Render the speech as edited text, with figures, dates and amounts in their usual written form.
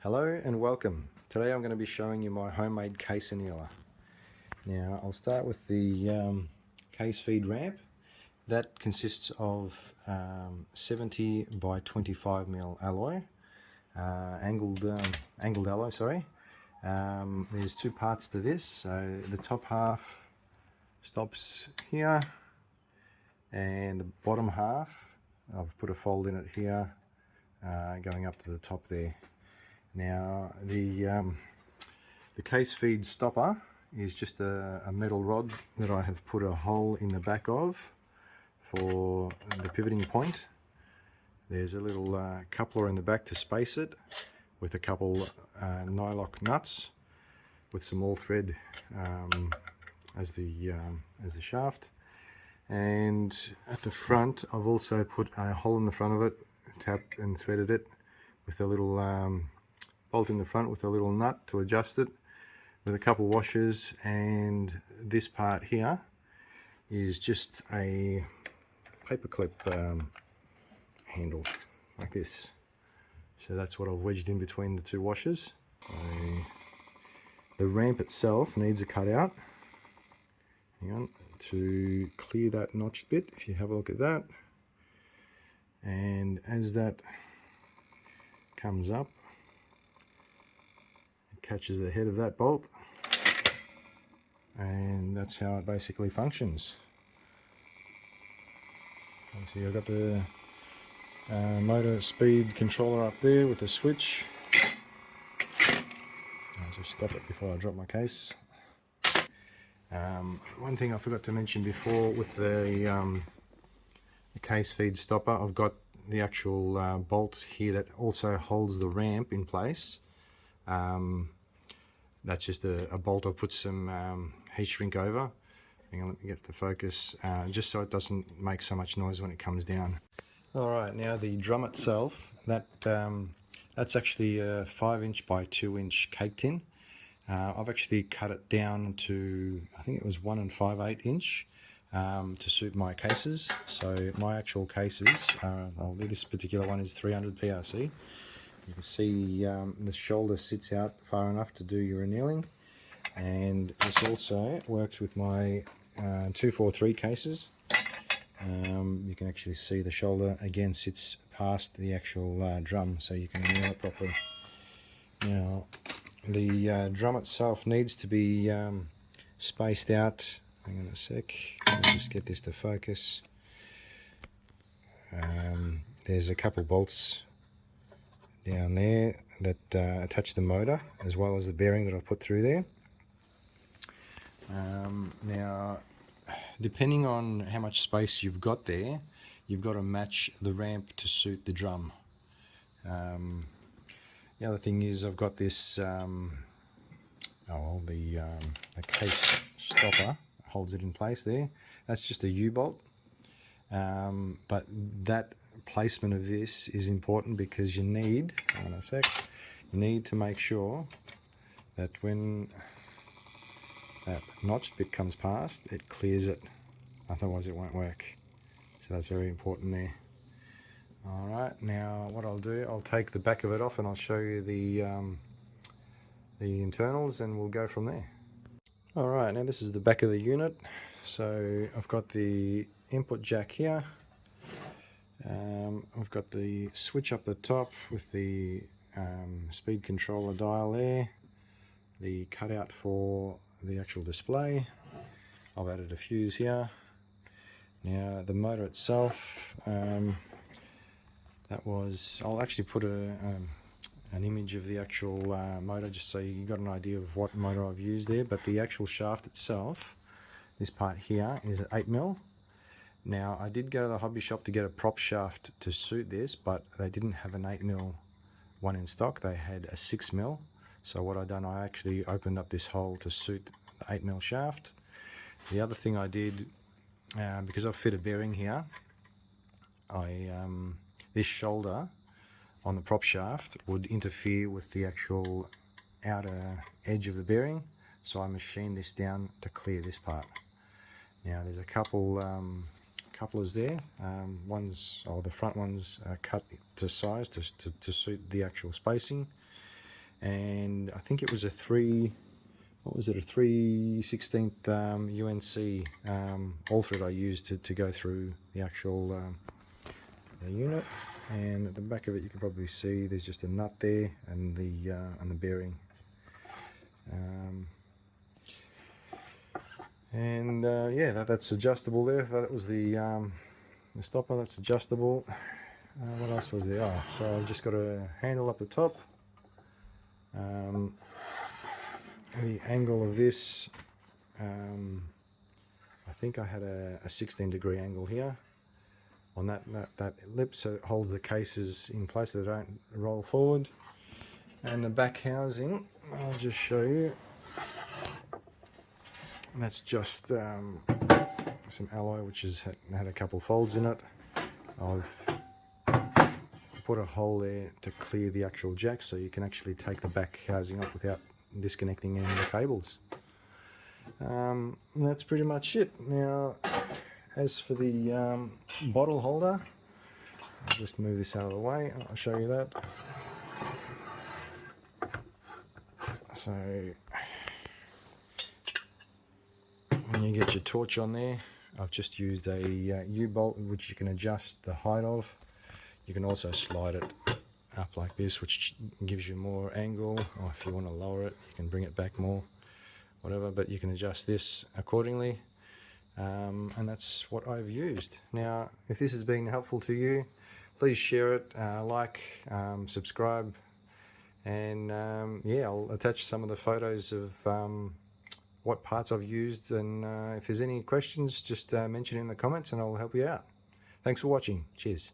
Hello and welcome. Today I'm going to be showing you my homemade case annealer. Now I'll start with the case feed ramp. That consists of 70 by 25 mil alloy, angled alloy, sorry. There's two parts to this. So the top half stops here and the bottom half, I've put a fold in it here going up to the top there. Now the case feed stopper is just a metal rod that I have put a hole in the back of for the pivoting point. There's a little coupler in the back to space it with a couple nylock nuts with some all thread as the shaft. And at the front I've also put a hole in the front of it, tapped and threaded it with a little bolt in the front with a little nut to adjust it, with a couple washers, and this part here is just a paperclip handle like this. So that's what I've wedged in between the two washers. So the ramp itself needs a cutout. Hang on, to clear that notched bit, if you have a look at that. And as that comes up, catches the head of that bolt, and that's how it basically functions. See, I've got the motor speed controller up there with the switch. I'll just stop it before I drop my case. One thing I forgot to mention before with the case feed stopper, I've got the actual bolt here that also holds the ramp in place. That's just a bolt I've put some heat shrink over. Hang on, let me get the focus, just so it doesn't make so much noise when it comes down. Alright, now the drum itself, that's actually a 5" by 2" cake tin. I've actually cut it down to, I think it was 1 5/8" to suit my cases. So my actual cases, this particular one is 300 PRC. You can see the shoulder sits out far enough to do your annealing, and this also works with my 243 cases. You can actually see the shoulder again sits past the actual drum, so you can anneal it properly. Now the drum itself needs to be spaced out. Hang on a sec, let me just get this to focus. There's a couple bolts down there that attach the motor as well as the bearing that I've put through there. Now, depending on how much space you've got there, you've got to match the ramp to suit the drum. The other thing is I've got this, the case stopper holds it in place there. That's just a U-bolt, but that placement of this is important because you need, hang on a sec, you need to make sure that when that notched bit comes past, it clears it, otherwise it won't work. So that's very important there. Alright, now what I'll do, I'll take the back of it off and I'll show you the internals, and we'll go from there. Alright, now this is the back of the unit. So I've got the input jack here. I've got the switch up the top with the speed controller dial there, the cutout for the actual display. I've added a fuse here. Now the motor itself, I'll actually put an image of the actual motor just so you got an idea of what motor I've used there, but the actual shaft itself, this part here, is 8mm. Now I did go to the hobby shop to get a prop shaft to suit this, but they didn't have an 8mm one in stock, they had a 6mm. So what I done, I actually opened up this hole to suit the 8mm shaft. The other thing I did, because I've fit a bearing here, this shoulder on the prop shaft would interfere with the actual outer edge of the bearing, so I machined this down to clear this part. Now there's a couple couplers there. The front ones are cut to size to suit the actual spacing. and I think it was a 3/16 UNC all thread I used to go through the actual the unit. And at the back of it you can probably see there's just a nut there and the bearing. Yeah, that's adjustable there. That was the stopper. That's adjustable. What else was there? Oh, so I've just got a handle up the top. The angle of this, I think I had a 16-degree angle here on that lip, so it holds the cases in place so they don't roll forward. And the back housing, I'll just show you. And that's just some alloy which has had a couple folds in it. I've put a hole there to clear the actual jack so you can actually take the back housing off without disconnecting any of the cables. That's pretty much it. Now, as for the bottle holder, I'll just move this out of the way and I'll show you that. So when you get your torch on there, I've just used a U-bolt which you can adjust the height of. You can also slide it up like this, which gives you more angle, or if you want to lower it you can bring it back more, whatever, but you can adjust this accordingly. And that's what I've used. Now, if this has been helpful to you, please share it, like, subscribe, and yeah, I'll attach some of the photos of what parts I've used, and if there's any questions, just mention in the comments and I'll help you out. Thanks for watching. Cheers.